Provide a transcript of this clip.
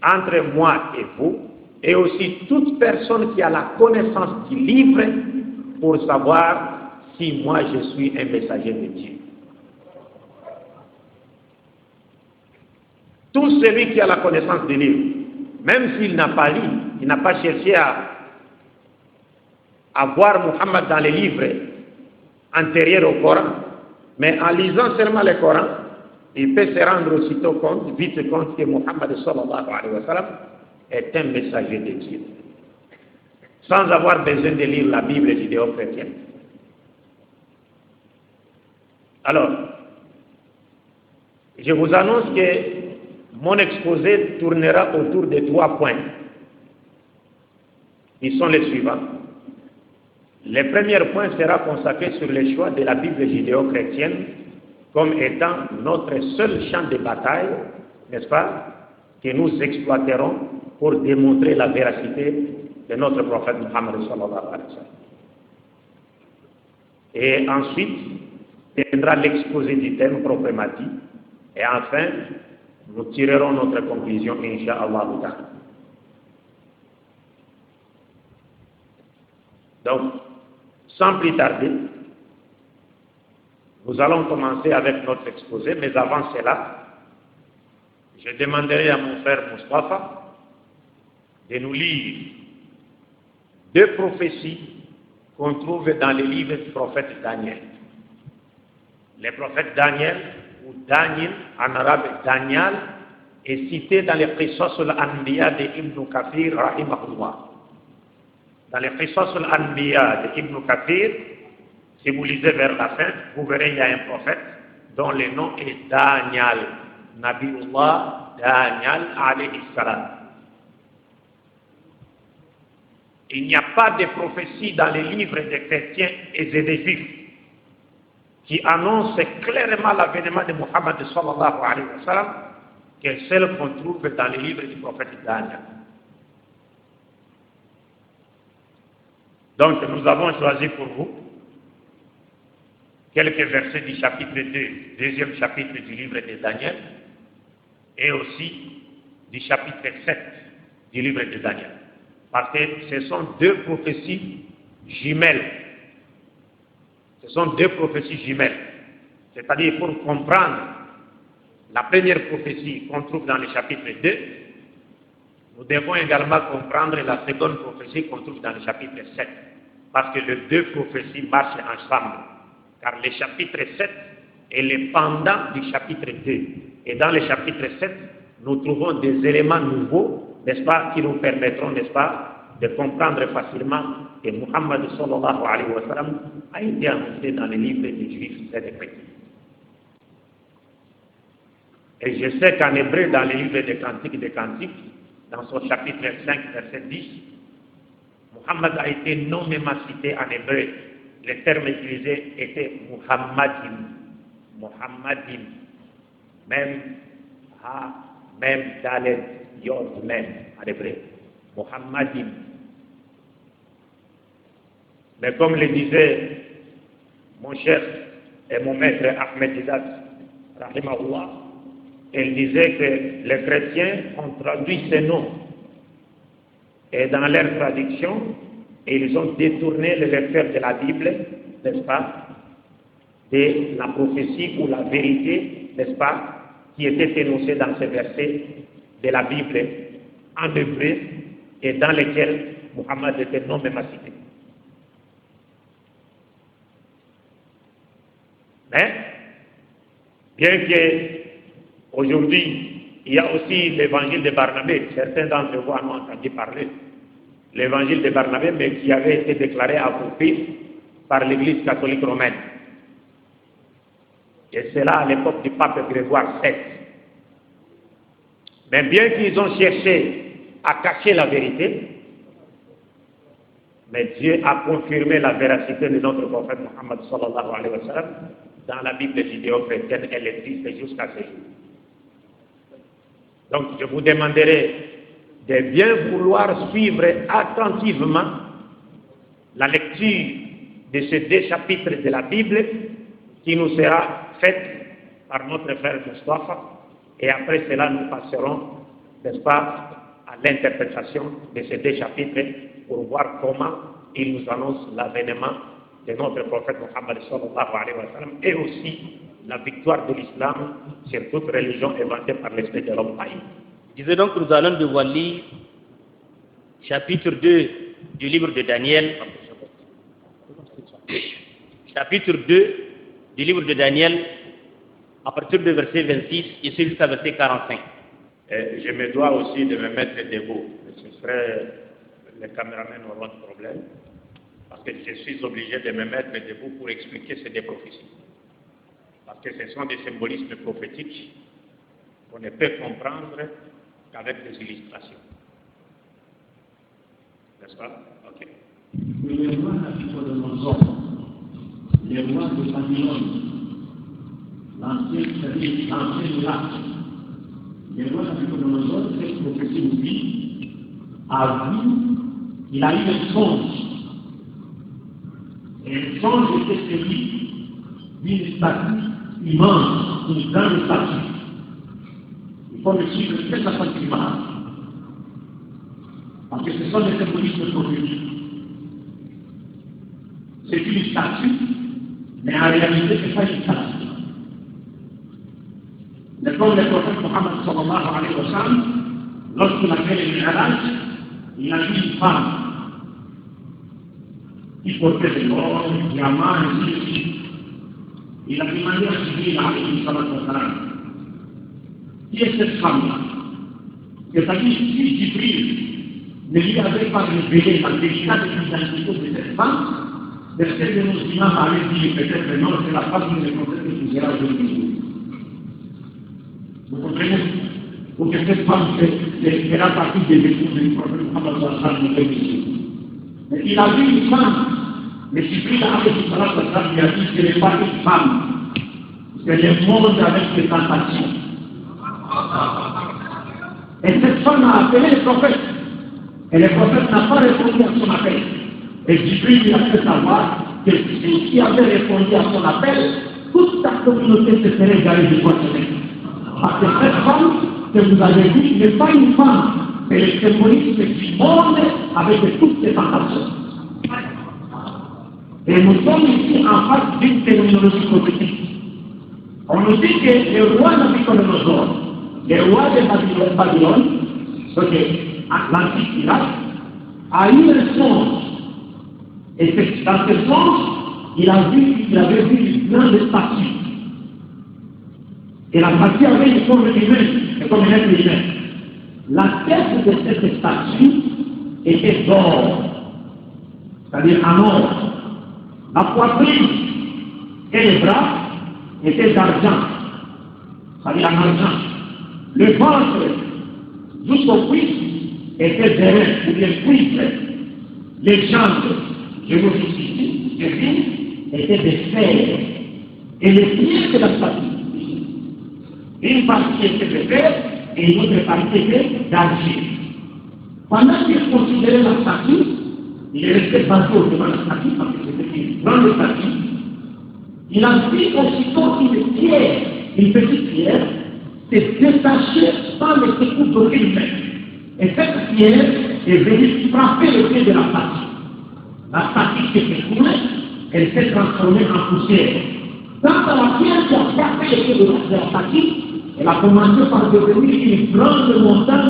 entre moi et vous, et aussi toute personne qui a la connaissance du livre pour savoir si moi je suis un messager de Dieu. Tout celui qui a la connaissance du livre, même s'il n'a pas lu, il n'a pas cherché à voir Muhammad dans les livres antérieurs au Coran, mais en lisant seulement le Coran, il peut se rendre aussitôt compte, vite compte que Muhammad sallallahu alayhi wa sallam est un messager de Dieu, sans avoir besoin de lire la Bible judéo-chrétienne. Alors, je vous annonce que mon exposé tournera autour de 3 points. Ils sont les suivants. Le premier point sera consacré sur le choix de la Bible judéo-chrétienne comme étant notre seul champ de bataille, n'est-ce pas, que nous exploiterons pour démontrer la véracité de notre prophète Muhammad sallallahu alayhi wa sallam. Et ensuite, viendra l'exposé du thème proprement dit. Et enfin, nous tirerons notre conclusion, Inch'Allah. Donc, sans plus tarder, nous allons commencer avec notre exposé, mais avant cela, je demanderai à mon frère Mustafa de nous lire 2 prophéties qu'on trouve dans les livres du prophète Daniel. Le prophète Daniel, ou Daniel, en arabe Daniel, est cité dans les Qisas al-Anbiya de Ibn Kathir, rahimahullah. Dans les Qisas al-Anbiya de Ibn Kathir, si vous lisez vers la fin, vous verrez qu'il y a un prophète dont le nom est Daniel, Nabiullah Daniel alayhi salam. Il n'y a pas de prophétie dans les livres des chrétiens et des juifs qui annonce clairement l'avènement de Muhammad sallallahu alayhi wa sallam que celle qu'on trouve dans les livres du prophète Daniel. Donc nous avons choisi pour vous quelques versets du chapitre 2, deuxième chapitre du livre de Daniel, et aussi du chapitre 7 du livre de Daniel. Parce que ce sont 2 prophéties jumelles. Ce sont 2 prophéties jumelles. C'est-à-dire, pour comprendre la première prophétie qu'on trouve dans le chapitre 2, nous devons également comprendre la seconde prophétie qu'on trouve dans le chapitre 7. Parce que les 2 prophéties marchent ensemble. Car le chapitre 7 est le pendant du chapitre 2. Et dans le chapitre 7, nous trouvons des éléments nouveaux, n'est-ce pas, qui nous permettront, n'est-ce pas, de comprendre facilement que Muhammad sallallahu alayhi wa sallam a été annoncé dans les livres des Juifs et des chrétiens. Et je sais qu'en hébreu, dans les livres des Cantiques, dans son chapitre 5, verset 10, Muhammad a été nommément cité en hébreu. Le terme utilisé était Muhammadim. Muhammadim. Même Ha, même Dalet, Yod, même en hébreu. Muhammadim. Mais comme le disait mon chef et mon maître Ahmed Didat, rahimahullah, il disait que les chrétiens ont traduit ces noms. Et dans leur traduction, ils ont détourné le lecteur de la Bible, n'est-ce pas, de la prophétie ou la vérité, n'est-ce pas, qui était énoncée dans ces versets de la Bible en hébreu et dans lesquels Muhammad était nommément cité. Mais, bien qu'aujourd'hui, il y a aussi l'évangile de Barnabé, certains d'entre vous en ont entendu parler, l'évangile de Barnabé, mais qui avait été déclaré apocryphe par l'Église catholique romaine. Et c'est là à l'époque du pape Grégoire VII. Mais bien qu'ils ont cherché à cacher la vérité, mais Dieu a confirmé la véracité de notre prophète Muhammad sallallahu alayhi wa sallam dans la Bible judéo-chrétienne. Elle existe jusqu'à ce jour. Donc je vous demanderai de bien vouloir suivre attentivement la lecture de ces 2 chapitres de la Bible qui nous sera faite par notre frère Mustafa, et après cela nous passerons, n'est-ce pas, à l'interprétation de ces deux chapitres pour voir comment il nous annonce l'avènement de notre prophète Mohammed sallallahu alayhi wa sallam et aussi la victoire de l'islam sur toute religion inventée par l'esprit de l'homme. Je disais donc que nous allons devoir lire chapitre 2 du livre de Daniel. Chapitre 2 du livre de Daniel à partir du verset 26 et jusqu'à verset 45. Et je me dois aussi de me mettre debout. Ce serait, les caméramans auront de problème, parce que je suis obligé de me mettre debout pour expliquer ces deux prophéties. Parce que ce sont des symbolismes prophétiques qu'on ne peut comprendre qu'avec des illustrations. N'est-ce pas? Ok. Les rois Nabuchodonosor, les rois de Babylone, l'ancien lac, les rois Nabuchodonosor, cette prophétie nous dit, a vu, il a eu un songe. Et le songe était celui d'une statue immense, une grande statue. Il faut me suivre très attentivement. Parce que ce sont des symbolismes prophétiques. C'est une statue, mais en réalité, ce n'est pas une statue. Mais comme le prophète Mohammed sallallahu alayhi wa sallam, lorsqu'il a fait le Mi'raj, il a vu une femme qui portait de l'or, des diamants, et ainsi de suite. Il a demandé à Jibril alayhi wa sallam, qui est cette femme-là? C'est-à-dire, si Jibril ne lui avait pas révélé la véritable identité de cette femme, certains de nos imams avaient dit peut-être non, c'est la femme du prophète qui sera aujourd'hui. Vous comprenez? Pour que cette femme fera partie des épouses du prophète Mohammed sallallahu alayhi wa sallam. Mais il a vu une femme, mais Jibril alayhi wa sallam lui a dit que ce n'est pas une femme, c'est le monde avec ses tentations. Et cette femme a appelé le prophète. Et le prophète n'a pas répondu à son appel. Et Jibril lui a fait savoir que si il avait répondu à son appel, toute sa communauté se serait égarée du poisson. Parce que cette femme que vous avez vue n'est pas une femme, mais le symbolisme du monde avec toutes ses tentations. Et nous sommes ici en face d'une terminologie prophétique. On nous dit que le roi Nabuchodonosor, le roi de Babylone, l'antique Irak, a eu un songe. Et dans ce songe, il avait vu une grande statue. Et la statue avait une forme humaine, comme un être humain. La tête de cette statue était d'or, c'est-à-dire en or. La poitrine et les bras étaient d'argent, c'est-à-dire en argent. Le ventre jusqu'aux cuisses était d'airain ou bien cuivre. Les jambes, je vous dis ici, étaient de fer. Et les pieds de la statue, une partie était de fer et une autre partie était d'argile. Pendant qu'il considérait la statue, il est resté basé devant la statue parce que c'était une grande statue. Il a vu aussitôt une pierre, une petite pierre, se détacher par le secours d'aucune main. Et cette pierre est venue frapper le pied de la statue. La statue s'est écoulée, elle s'est transformée en poussière. Quand la pierre qui a frappé le pied de la statue, elle a commencé par devenir une grande montagne.